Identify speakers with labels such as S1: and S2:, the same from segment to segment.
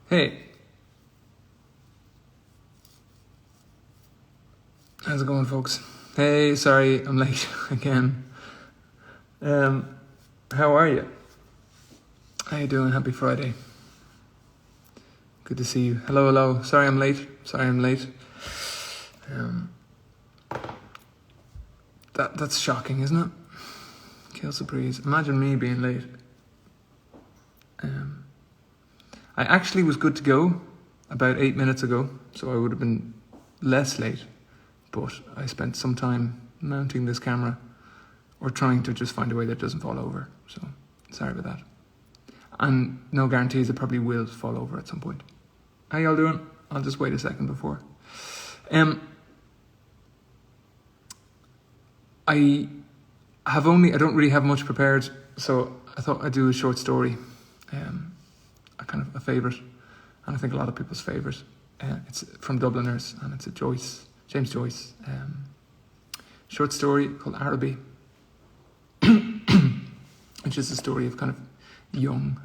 S1: Hey, how's it going, folks? Hey, sorry, I'm late again. How are you? How you doing? Happy Friday. Good to see you. Hello. Sorry I'm late. That's shocking, isn't it? Kills the breeze. Imagine me being late. I actually was good to go about 8 minutes ago, so I would have been less late. But I spent some time mounting this camera or trying to just find a way that doesn't fall over. So sorry about that. And no guarantees it probably will fall over at some point. How y'all doing? I'll just wait a second before. I don't really have much prepared, so I thought I'd do a short story. A kind of a favourite, and I think a lot of people's favourite. It's from Dubliners, and it's a James Joyce short story called Araby, which is a story of kind of young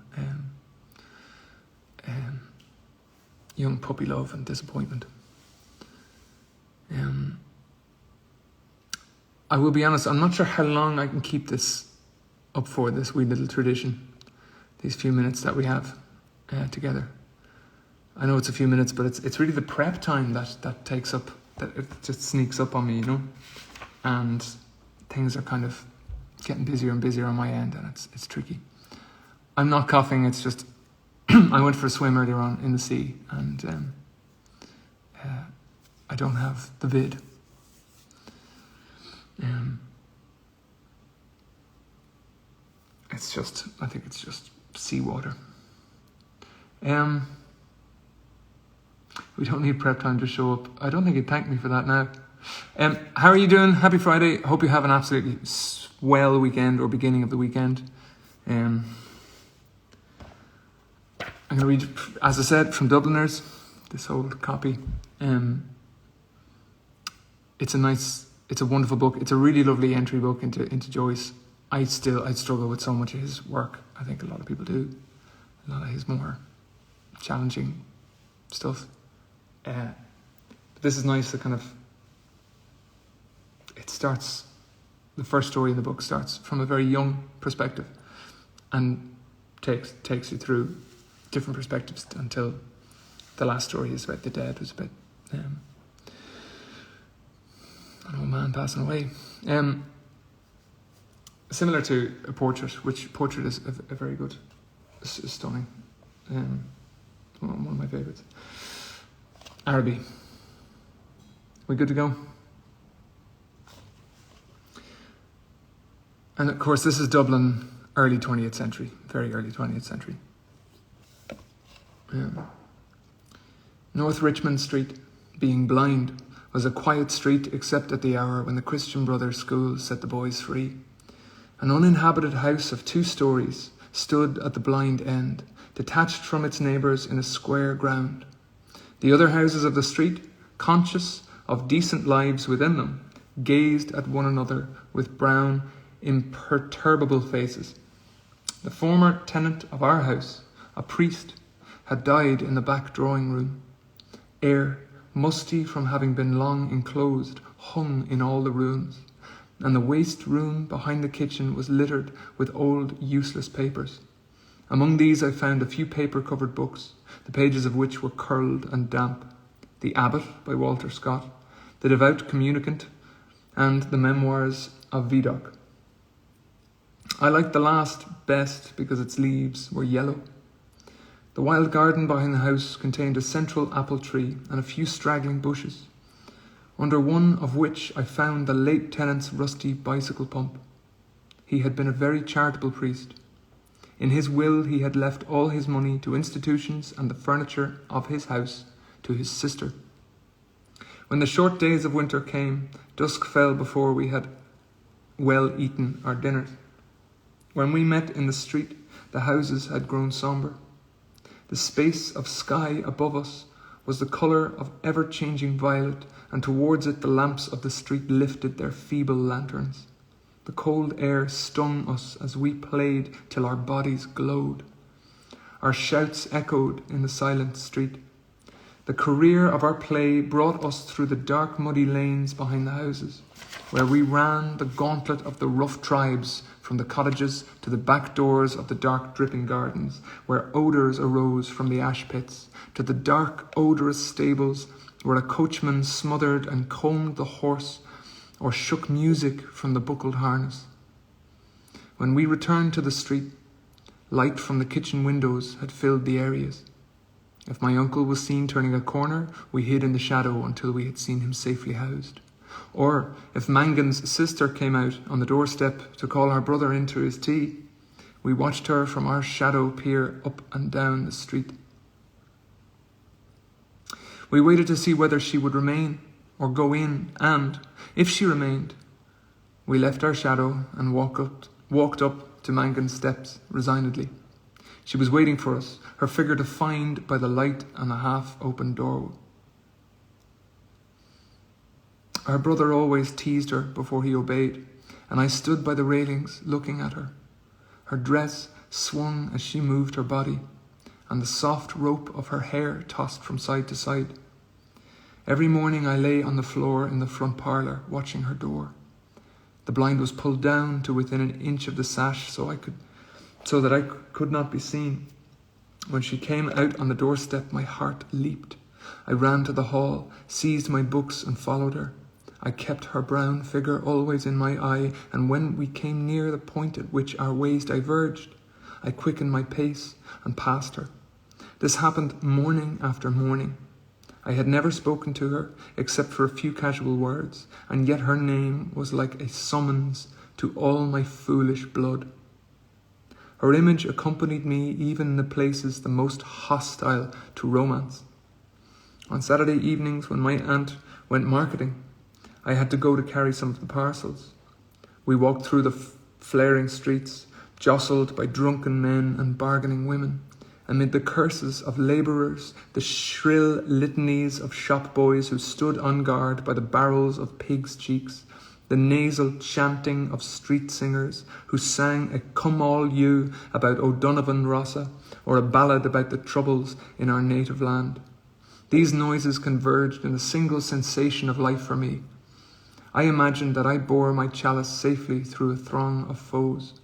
S1: puppy love and disappointment. I will be honest, I'm not sure how long I can keep this up for, this wee little tradition, these few minutes that we have together. I know it's a few minutes, but it's really the prep time that takes up, that it just sneaks up on me, you know? And things are kind of getting busier and busier on my end, and it's tricky. I'm not coughing, it's just I went for a swim earlier on in the sea, and I don't have the vid. I think it's just seawater. We don't need prep time to show up. I don't think he'd thank me for that now. How are you doing? Happy Friday. Hope you have an absolutely swell weekend or beginning of the weekend. I'm going to read, as I said, from Dubliners, this old copy. It's a wonderful book. It's a really lovely entry book into Joyce. I struggle with so much of his work. I think a lot of people do. A lot of his more challenging stuff. But this is nice to kind of, the first story in the book starts from a very young perspective and takes you through different perspectives until the last story is about the dead, was about an old man passing away. Similar to a portrait, which portrait is a very good, stunning, one of my favourites. Araby. We good to go? And of course, this is Dublin, early 20th century, very early 20th century. North Richmond Street, being blind, was a quiet street except at the hour when the Christian Brothers School set the boys free. An uninhabited house of 2 stories stood at the blind end, detached from its neighbours in a square ground. The other houses of the street, conscious of decent lives within them, gazed at one another with brown, imperturbable faces. The former tenant of our house, a priest, had died in the back drawing room. Air, musty from having been long enclosed, hung in all the rooms, and the waste room behind the kitchen was littered with old, useless papers. Among these I found a few paper-covered books, the pages of which were curled and damp. The Abbot by Walter Scott, The Devout Communicant, and the Memoirs of Vidocq. I liked the last best because its leaves were yellow. The wild garden behind the house contained a central apple tree and a few straggling bushes, under one of which I found the late tenant's rusty bicycle pump. He had been a very charitable priest. In his will he had left all his money to institutions and the furniture of his house to his sister. When the short days of winter came, dusk fell before we had well eaten our dinners. When we met in the street, the houses had grown sombre. The space of sky above us was the colour of ever-changing violet, and towards it the lamps of the street lifted their feeble lanterns. The cold air stung us as we played till our bodies glowed. Our shouts echoed in the silent street. The career of our play brought us through the dark, muddy lanes behind the houses, where we ran the gauntlet of the rough tribes from the cottages to the back doors of the dark, dripping gardens, where odours arose from the ash pits, to the dark, odorous stables, where a coachman smothered and combed the horse or shook music from the buckled harness. When we returned to the street, light from the kitchen windows had filled the areas. If my uncle was seen turning a corner, we hid in the shadow until we had seen him safely housed. Or if Mangan's sister came out on the doorstep to call her brother into his tea, we watched her from our shadow peer up and down the street. We waited to see whether she would remain or go in, and, if she remained, we left our shadow and walked up to Mangan's steps resignedly. She was waiting for us, her figure defined by the light and the half-open door. Our brother always teased her before he obeyed, and I stood by the railings looking at her. Her dress swung as she moved her body, and the soft rope of her hair tossed from side to side. Every morning I lay on the floor in the front parlour, watching her door. The blind was pulled down to within an inch of the sash so that I could not be seen. When she came out on the doorstep, my heart leaped. I ran to the hall, seized my books and followed her. I kept her brown figure always in my eye, and when we came near the point at which our ways diverged, I quickened my pace and passed her. This happened morning after morning. I had never spoken to her except for a few casual words, and yet her name was like a summons to all my foolish blood. Her image accompanied me even in the places the most hostile to romance. On Saturday evenings, when my aunt went marketing, I had to go to carry some of the parcels. We walked through the flaring streets, jostled by drunken men and bargaining women, amid the curses of labourers, the shrill litanies of shop boys who stood on guard by the barrels of pigs' cheeks, the nasal chanting of street singers who sang a Come All You about O'Donovan Rossa or a ballad about the troubles in our native land. These noises converged in a single sensation of life for me. I imagined that I bore my chalice safely through a throng of foes.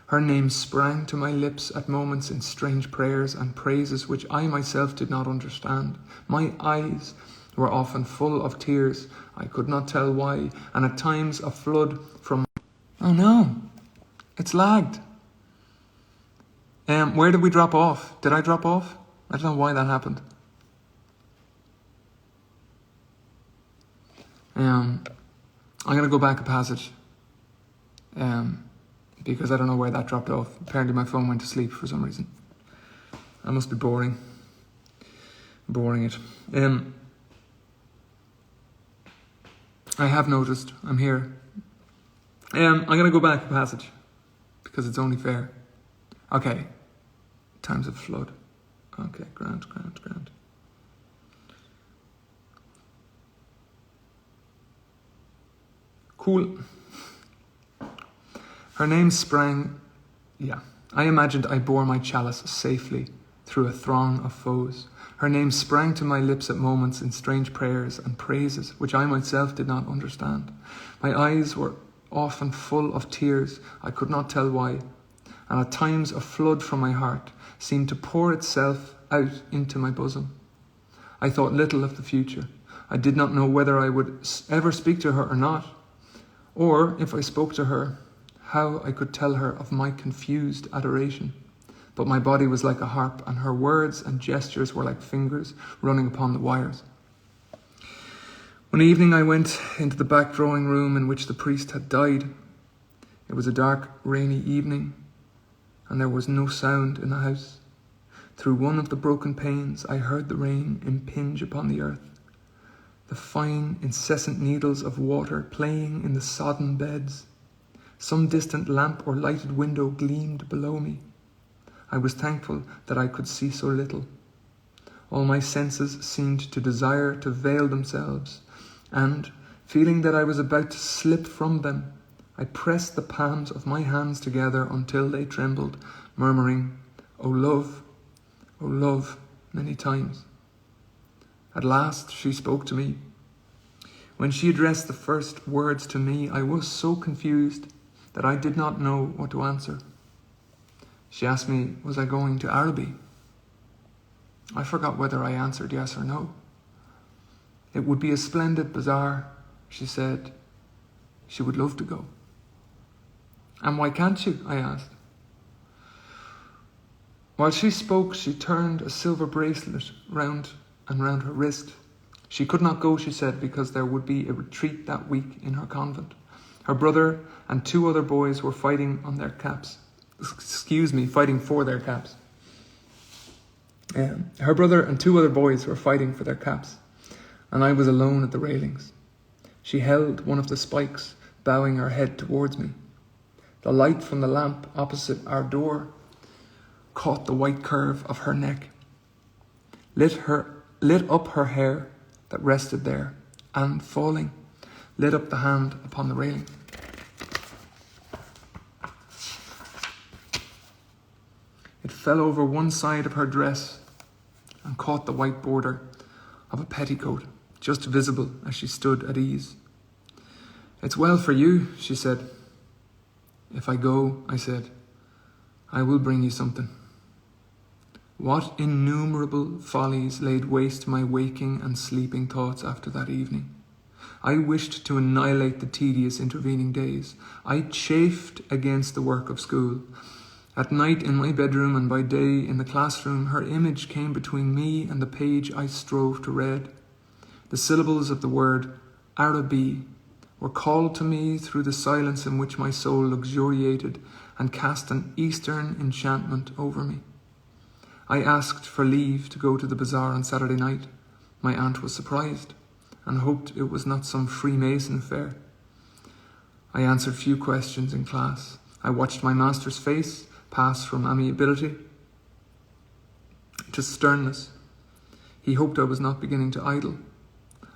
S1: Her name sprang to my lips at moments in strange prayers and praises which I myself did not understand. My eyes were often full of tears, I could not tell why, and at times a flood from... Oh no, it's lagged. Where did we drop off? Did I drop off? I don't know why that happened. I'm going to go back a passage. Because I don't know where that dropped off. Apparently my phone went to sleep for some reason. I must be boring it. I have noticed, I'm here. I'm going to go back a passage because it's only fair. Okay, times of flood. Okay, grand. Cool. Her name sprang, I imagined I bore my chalice safely through a throng of foes. Her name sprang to my lips at moments in strange prayers and praises, which I myself did not understand. My eyes were often full of tears, I could not tell why, and at times a flood from my heart seemed to pour itself out into my bosom. I thought little of the future. I did not know whether I would ever speak to her or not, or if I spoke to her, how I could tell her of my confused adoration. But my body was like a harp, and her words and gestures were like fingers running upon the wires. One evening I went into the back drawing room in which the priest had died. It was a dark, rainy evening, and there was no sound in the house. Through one of the broken panes I heard the rain impinge upon the earth, the fine, incessant needles of water playing in the sodden beds. Some distant lamp or lighted window gleamed below me. I was thankful that I could see so little. All my senses seemed to desire to veil themselves, and, feeling that I was about to slip from them, I pressed the palms of my hands together until they trembled, murmuring, oh love, many times. At last she spoke to me. When she addressed the first words to me, I was so confused that I did not know what to answer. She asked me, was I going to Araby? I forgot whether I answered yes or no. It would be a splendid bazaar, she said. She would love to go. And why can't you? I asked. While she spoke, she turned a silver bracelet round and round her wrist. She could not go, she said, because there would be a retreat that week in her convent. Her brother and 2 other boys were fighting for their caps. Her brother and 2 other boys were fighting for their caps, and I was alone at the railings. She held one of the spikes, bowing her head towards me. The light from the lamp opposite our door caught the white curve of her neck, lit up her hair that rested there, and falling, lit up the hand upon the railing. It fell over one side of her dress and caught the white border of a petticoat, just visible as she stood at ease. It's well for you, she said. If I go, I said, I will bring you something. What innumerable follies laid waste my waking and sleeping thoughts after that evening. I wished to annihilate the tedious intervening days. I chafed against the work of school. At night in my bedroom and by day in the classroom, her image came between me and the page I strove to read. The syllables of the word Araby were called to me through the silence in which my soul luxuriated and cast an Eastern enchantment over me. I asked for leave to go to the bazaar on Saturday night. My aunt was surprised and hoped it was not some Freemason affair. I answered few questions in class. I watched my master's face pass from amiability to sternness. He hoped I was not beginning to idle.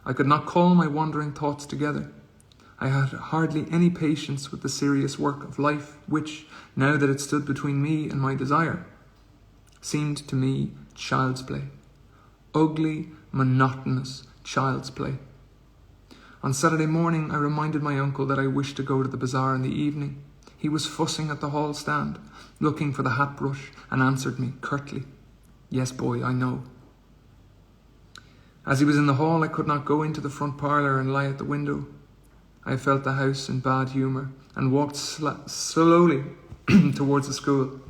S1: I could not call my wandering thoughts together. I had hardly any patience with the serious work of life, which, now that it stood between me and my desire, seemed to me child's play. Ugly, monotonous child's play. On Saturday morning, I reminded my uncle that I wished to go to the bazaar in the evening. He was fussing at the hall stand, looking for the hat brush, and answered me curtly, Yes, boy, I know. As he was in the hall, I could not go into the front parlour and lie at the window. I felt the house in bad humour and walked slowly towards the school.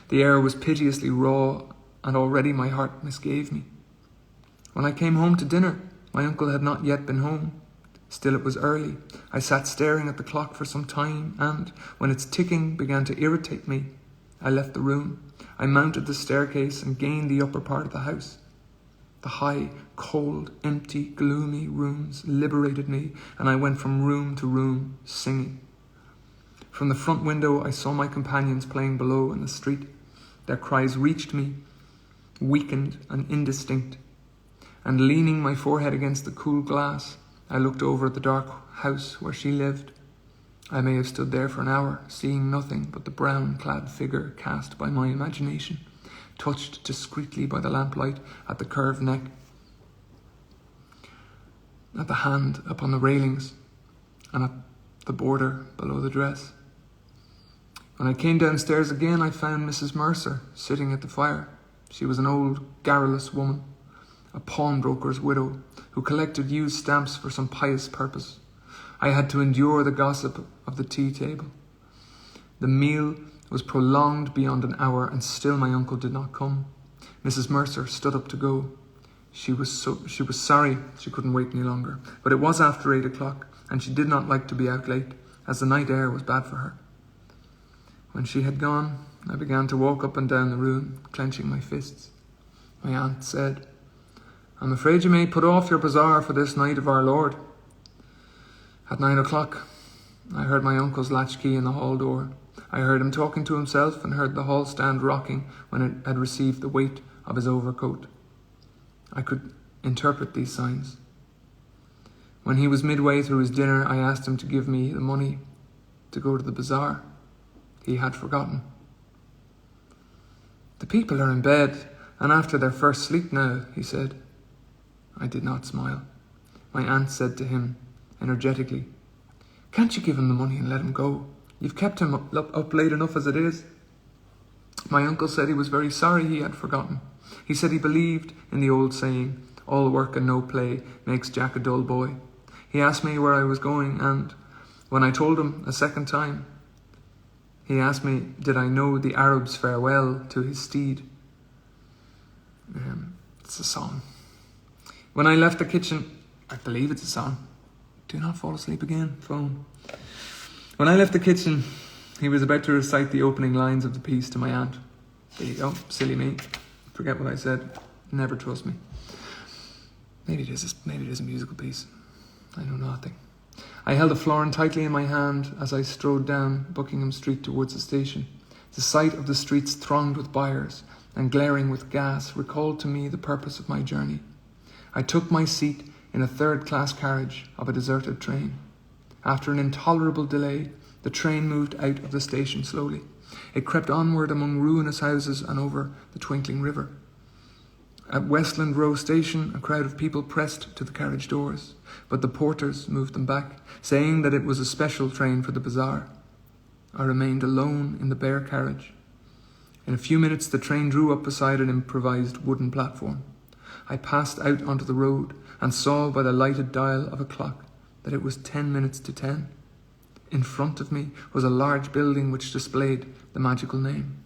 S1: The air was piteously raw, and already my heart misgave me. When I came home to dinner, my uncle had not yet been home. Still it was early. I sat staring at the clock for some time, and, when its ticking began to irritate me, I left the room. I mounted the staircase and gained the upper part of the house. The high, cold, empty, gloomy rooms liberated me, and I went from room to room, singing. From the front window I saw my companions playing below in the street. Their cries reached me, weakened and indistinct, and leaning my forehead against the cool glass, I looked over at the dark house where she lived. I may have stood there for an hour, seeing nothing but the brown-clad figure cast by my imagination, touched discreetly by the lamplight at the curved neck, at the hand upon the railings, and at the border below the dress. When I came downstairs again, I found Mrs. Mercer sitting at the fire. She was an old, garrulous woman, a pawnbroker's widow, who collected used stamps for some pious purpose. I had to endure the gossip of the tea table. The meal was prolonged beyond an hour, and still my uncle did not come. Mrs. Mercer stood up to go. She was sorry she couldn't wait any longer, but it was after 8 o'clock, and she did not like to be out late, as the night air was bad for her. When she had gone, I began to walk up and down the room, clenching my fists. My aunt said, I'm afraid you may put off your bazaar for this night of our Lord. At 9 o'clock, I heard my uncle's latchkey in the hall door. I heard him talking to himself and heard the hall stand rocking when it had received the weight of his overcoat. I could interpret these signs. When he was midway through his dinner, I asked him to give me the money to go to the bazaar. He had forgotten. "The people are in bed and after their first sleep now," he said. I did not smile. My aunt said to him energetically, "Can't you give him the money and let him go? You've kept him up late enough as it is." My uncle said he was very sorry he had forgotten. He said he believed in the old saying, "All work and no play makes Jack a dull boy." He asked me where I was going, and when I told him a second time, he asked me, did I know the Arab's farewell to his steed? It's a song. When I left the kitchen, I believe it's a song. Do not fall asleep again, phone. When I left the kitchen, he was about to recite the opening lines of the piece to my aunt. There you go, silly me. Forget what I said. Never trust me. Maybe it is a musical piece. I know nothing. I held a florin tightly in my hand as I strode down Buckingham Street towards the station. The sight of the streets thronged with buyers and glaring with gas recalled to me the purpose of my journey. I took my seat in a third-class carriage of a deserted train. After an intolerable delay, the train moved out of the station slowly. It crept onward among ruinous houses and over the twinkling river. At Westland Row Station, a crowd of people pressed to the carriage doors, but the porters moved them back, saying that it was a special train for the bazaar. I remained alone in the bare carriage. In a few minutes, the train drew up beside an improvised wooden platform. I passed out onto the road and saw by the lighted dial of a clock that it was 10 minutes to 10. In front of me was a large building which displayed the magical name.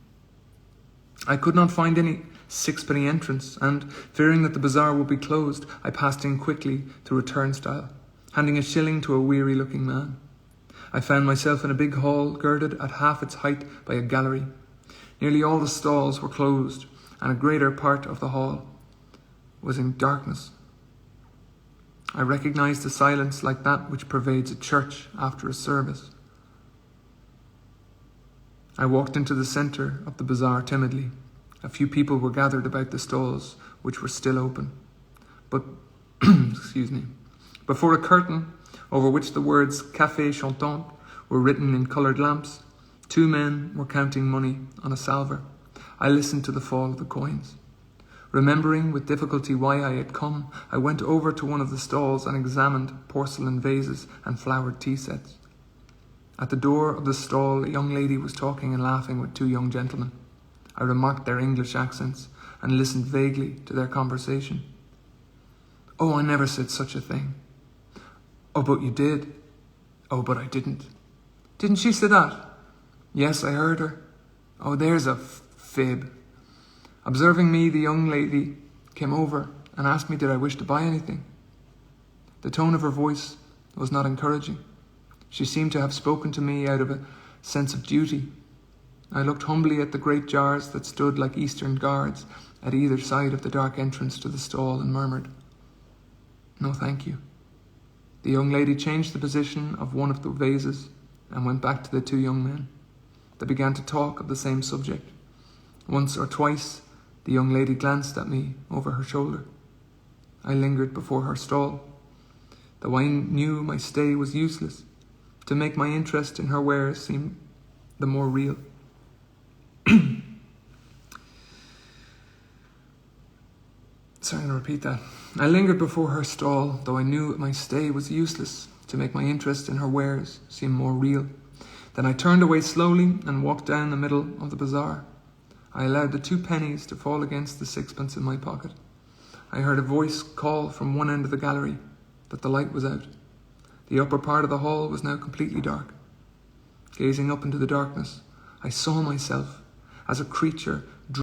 S1: I could not find any sixpenny entrance, and, fearing that the bazaar would be closed, I passed in quickly through a turnstile, handing a shilling to a weary-looking man. I found myself in a big hall girded at half its height by a gallery. Nearly all the stalls were closed, and a greater part of the hall was in darkness. I recognized a silence like that which pervades a church after a service. I walked into the centre of the bazaar timidly. A few people were gathered about the stalls, which were still open. But, before a curtain over which the words Café Chantant were written in coloured lamps, 2 men were counting money on a salver. I listened to the fall of the coins. Remembering with difficulty why I had come, I went over to one of the stalls and examined porcelain vases and flowered tea sets. At the door of the stall, a young lady was talking and laughing with 2 young gentlemen. I remarked their English accents and listened vaguely to their conversation. "Oh, I never said such a thing." "Oh, but you did." "Oh, but I didn't." "Didn't she say that?" "Yes, I heard her." "Oh, there's a fib." Observing me, the young lady came over and asked me did I wish to buy anything. The tone of her voice was not encouraging. She seemed to have spoken to me out of a sense of duty. I looked humbly at the great jars that stood like Eastern guards at either side of the dark entrance to the stall and murmured, "No, thank you." The young lady changed the position of one of the vases and went back to the 2 young men. They began to talk of the same subject. Once or twice, the young lady glanced at me over her shoulder. I lingered before her stall. Though I knew my stay was useless, to make my interest in her wares seem the more real. Sorry, I'm going to repeat that. I lingered before her stall, though I knew my stay was useless, to make my interest in her wares seem more real. Then I turned away slowly and walked down the middle of the bazaar. I allowed the 2 pennies to fall against the 6pence in my pocket. I heard a voice call from one end of the gallery, but the light was out. The upper part of the hall was now completely dark. Gazing up into the darkness, I saw myself as a creature